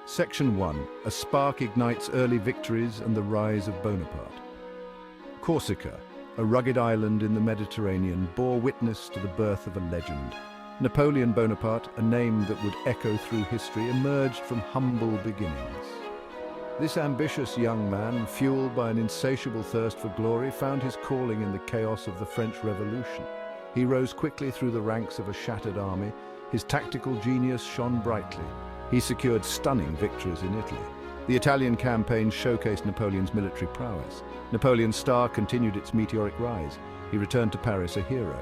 Section 1. A spark ignites early victories and the rise of Bonaparte. Corsica, a rugged island in the Mediterranean, bore witness to the birth of a legend. Napoleon Bonaparte, a name that would echo through history, emerged from humble beginnings. This ambitious young man, fueled by an insatiable thirst for glory, found his calling in the chaos of the French Revolution. He rose quickly through the ranks of a shattered army. His tactical genius shone brightly. He secured stunning victories in Italy. The Italian campaign showcased Napoleon's military prowess. Napoleon's star continued its meteoric rise. He returned to Paris a hero.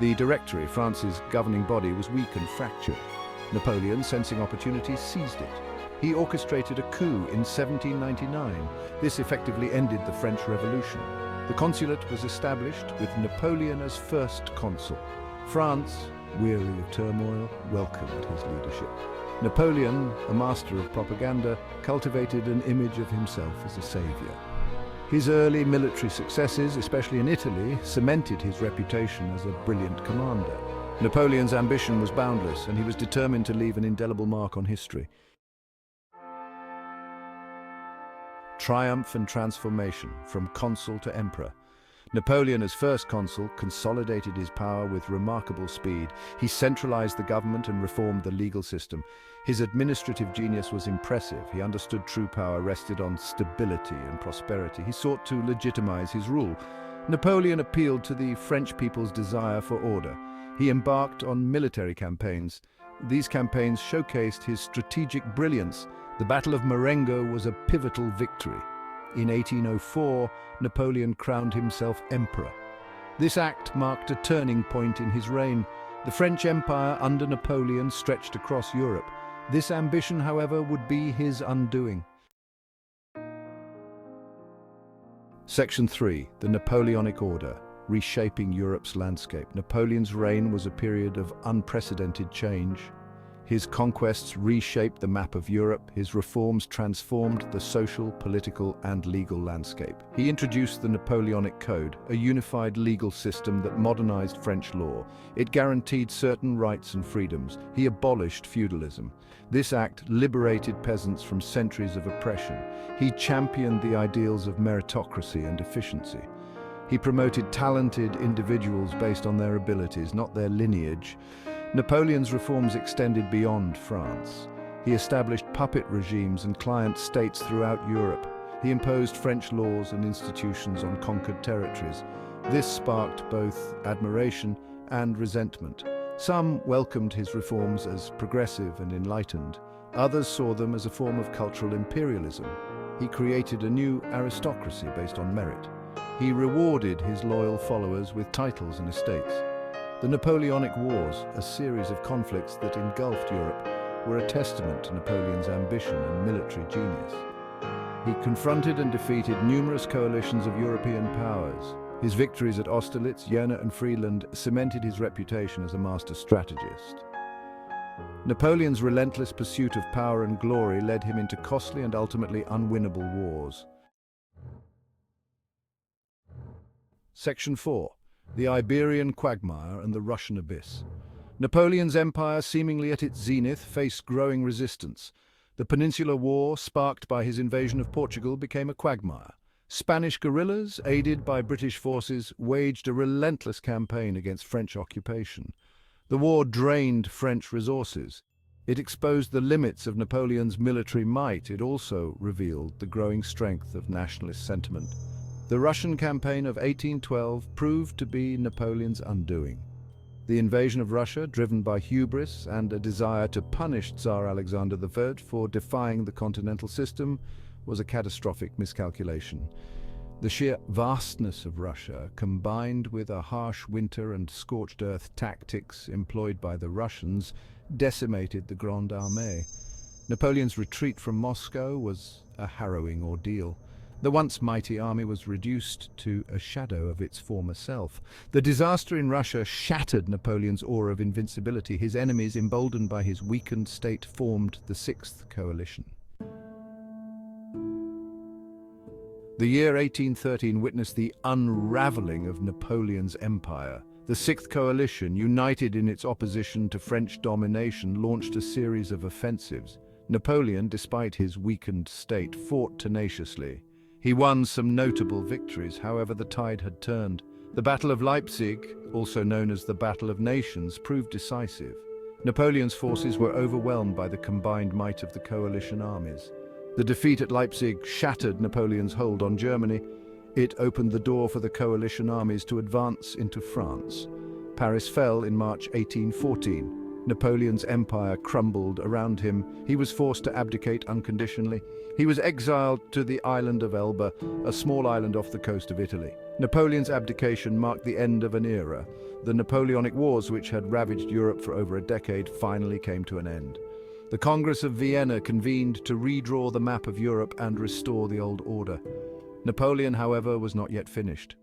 The Directory, France's governing body, was weak and fractured. Napoleon, sensing opportunity, seized it. He orchestrated a coup in 1799. This effectively ended the French Revolution. The consulate was established with Napoleon as first consul. France, weary of turmoil, welcomed his leadership. Napoleon, a master of propaganda, cultivated an image of himself as a savior. His early military successes, especially in Italy, cemented his reputation as a brilliant commander. Napoleon's ambition was boundless, and he was determined to leave an indelible mark on history. Triumph and transformation, from consul to emperor. Napoleon, as first consul, consolidated his power with remarkable speed. He centralized the government and reformed the legal system. His administrative genius was impressive. He understood true power rested on stability and prosperity. He sought to legitimize his rule. Napoleon appealed to the French people's desire for order. He embarked on military campaigns. These campaigns showcased his strategic brilliance. The Battle of Marengo was a pivotal victory. In 1804, Napoleon crowned himself emperor. This act marked a turning point in his reign. The French Empire under Napoleon stretched across Europe. This ambition, however, would be his undoing. Section 3. The Napoleonic Order, reshaping Europe's landscape. Napoleon's reign was a period of unprecedented change. His conquests reshaped the map of Europe. His reforms transformed the social, political, and legal landscape. He introduced the Napoleonic Code, a unified legal system that modernized French law. It guaranteed certain rights and freedoms. He abolished feudalism. This act liberated peasants from centuries of oppression. He championed the ideals of meritocracy and efficiency. He promoted talented individuals based on their abilities, not their lineage. Napoleon's reforms extended beyond France. He established puppet regimes and client states throughout Europe. He imposed French laws and institutions on conquered territories. This sparked both admiration and resentment. Some welcomed his reforms as progressive and enlightened. Others saw them as a form of cultural imperialism. He created a new aristocracy based on merit. He rewarded his loyal followers with titles and estates. The Napoleonic Wars, a series of conflicts that engulfed Europe, were a testament to Napoleon's ambition and military genius. He confronted and defeated numerous coalitions of European powers. His victories at Austerlitz, Journe, and Friedland cemented his reputation as a master strategist. Napoleon's relentless pursuit of power and glory led him into costly and ultimately unwinnable wars. Section 4. The Iberian quagmire and the Russian abyss. Napoleon's empire, seemingly at its zenith, faced growing resistance. The Peninsular War, sparked by his invasion of Portugal, became a quagmire. Spanish guerrillas, aided by British forces, waged a relentless campaign against French occupation. The war drained French resources. It exposed the limits of Napoleon's military might. It also revealed the growing strength of nationalist sentiment. The Russian campaign of 1812 proved to be Napoleon's undoing. The invasion of Russia, driven by hubris and a desire to punish Tsar Alexander I for defying the continental system, was a catastrophic miscalculation. The sheer vastness of Russia, combined with a harsh winter and scorched earth tactics employed by the Russians, decimated the Grande Armée. Napoleon's retreat from Moscow was a harrowing ordeal. The once mighty army was reduced to a shadow of its former self. The disaster in Russia shattered Napoleon's aura of invincibility. His enemies, emboldened by his weakened state, formed the Sixth Coalition. The year 1813 witnessed the unraveling of Napoleon's empire. The Sixth Coalition, united in its opposition to French domination, launched a series of offensives. Napoleon, despite his weakened state, fought tenaciously. He won some notable victories, however the tide had turned. The Battle of Leipzig, also known as the Battle of Nations, proved decisive. Napoleon's forces were overwhelmed by the combined might of the coalition armies. The defeat at Leipzig shattered Napoleon's hold on Germany. It opened the door for the coalition armies to advance into France. Paris fell in March 1814. Napoleon's empire crumbled around him. He was forced to abdicate unconditionally. He was exiled to the island of Elba, a small island off the coast of Italy. Napoleon's abdication marked the end of an era. The Napoleonic Wars, which had ravaged Europe for over a decade, finally came to an end. The Congress of Vienna convened to redraw the map of Europe and restore the old order. Napoleon, however, was not yet finished.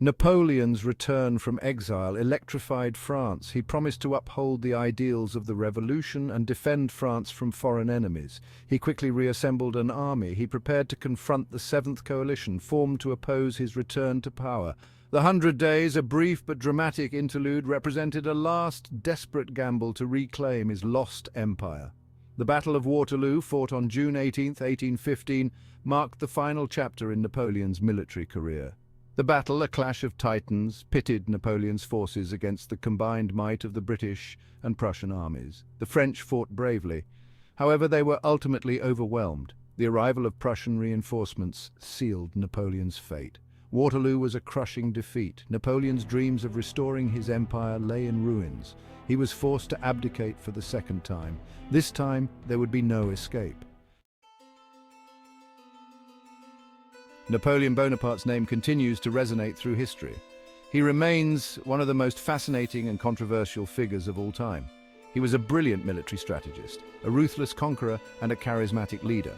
Napoleon's return from exile electrified France. He promised to uphold the ideals of the revolution and defend France from foreign enemies. He quickly reassembled an army. He prepared to confront the Seventh Coalition, formed to oppose his return to power. The 100 Days, a brief but dramatic interlude, represented a last desperate gamble to reclaim his lost empire. The Battle of Waterloo, fought on June 18, 1815, marked the final chapter in Napoleon's military career. The battle, a clash of titans, pitted Napoleon's forces against the combined might of the British and Prussian armies. The French fought bravely. However, they were ultimately overwhelmed. The arrival of Prussian reinforcements sealed Napoleon's fate. Waterloo was a crushing defeat. Napoleon's dreams of restoring his empire lay in ruins. He was forced to abdicate for the second time. This time, there would be no escape. Napoleon Bonaparte's name continues to resonate through history. He remains one of the most fascinating and controversial figures of all time. He was a brilliant military strategist, a ruthless conqueror, and a charismatic leader.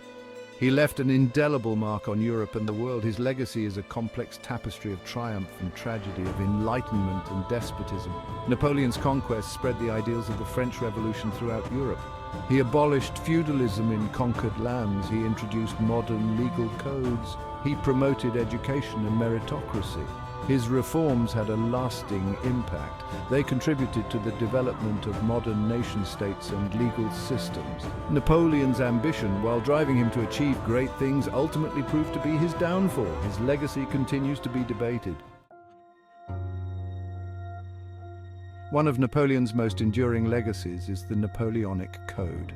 He left an indelible mark on Europe and the world. His legacy is a complex tapestry of triumph and tragedy, of enlightenment and despotism. Napoleon's conquests spread the ideals of the French Revolution throughout Europe. He abolished feudalism in conquered lands. He introduced modern legal codes. He promoted education and meritocracy. His reforms had a lasting impact. They contributed to the development of modern nation-states and legal systems. Napoleon's ambition, while driving him to achieve great things, ultimately proved to be his downfall. His legacy continues to be debated. One of Napoleon's most enduring legacies is the Napoleonic Code.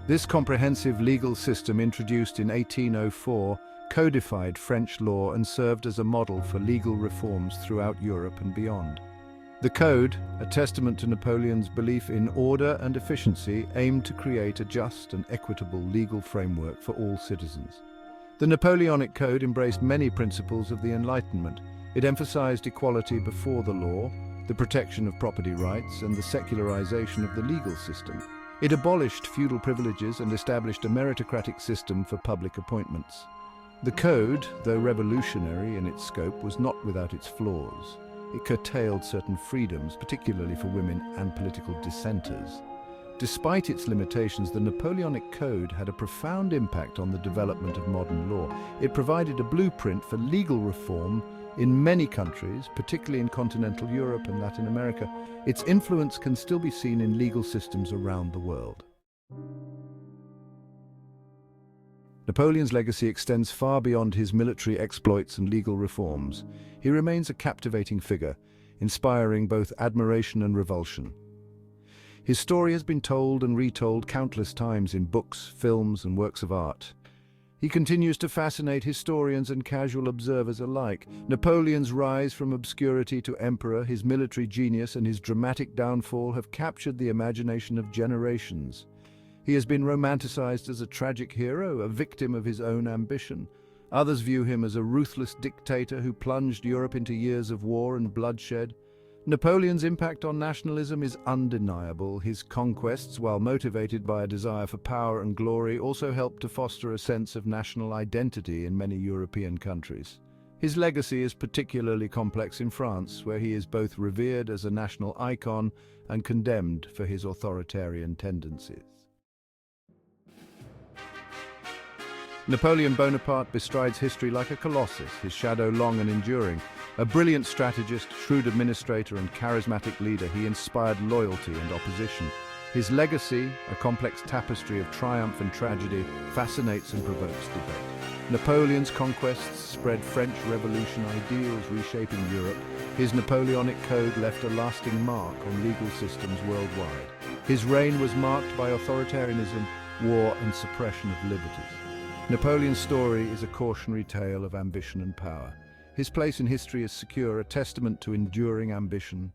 This comprehensive legal system, introduced in 1804, codified French law and served as a model for legal reforms throughout Europe and beyond. The Code, a testament to Napoleon's belief in order and efficiency, aimed to create a just and equitable legal framework for all citizens. The Napoleonic Code embraced many principles of the Enlightenment. It emphasized equality before the law, the protection of property rights, and the secularization of the legal system. It abolished feudal privileges and established a meritocratic system for public appointments. The Code, though revolutionary in its scope, was not without its flaws. It curtailed certain freedoms, particularly for women and political dissenters. Despite its limitations, the Napoleonic Code had a profound impact on the development of modern law. It provided a blueprint for legal reform in many countries, particularly in continental Europe and Latin America. Its influence can still be seen in legal systems around the world. Napoleon's legacy extends far beyond his military exploits and legal reforms. He remains a captivating figure, inspiring both admiration and revulsion. His story has been told and retold countless times in books, films, and works of art. He continues to fascinate historians and casual observers alike. Napoleon's rise from obscurity to emperor, his military genius, and his dramatic downfall have captured the imagination of generations. He has been romanticized as a tragic hero, a victim of his own ambition. Others view him as a ruthless dictator who plunged Europe into years of war and bloodshed. Napoleon's impact on nationalism is undeniable. His conquests, while motivated by a desire for power and glory, also helped to foster a sense of national identity in many European countries. His legacy is particularly complex in France, where he is both revered as a national icon and condemned for his authoritarian tendencies. Napoleon Bonaparte bestrides history like a colossus, his shadow long and enduring. A brilliant strategist, shrewd administrator, and charismatic leader, he inspired loyalty and opposition. His legacy, a complex tapestry of triumph and tragedy, fascinates and provokes debate. Napoleon's conquests spread French Revolution ideals, reshaping Europe. His Napoleonic Code left a lasting mark on legal systems worldwide. His reign was marked by authoritarianism, war, and suppression of liberties. Napoleon's story is a cautionary tale of ambition and power. His place in history is secure, a testament to enduring ambition,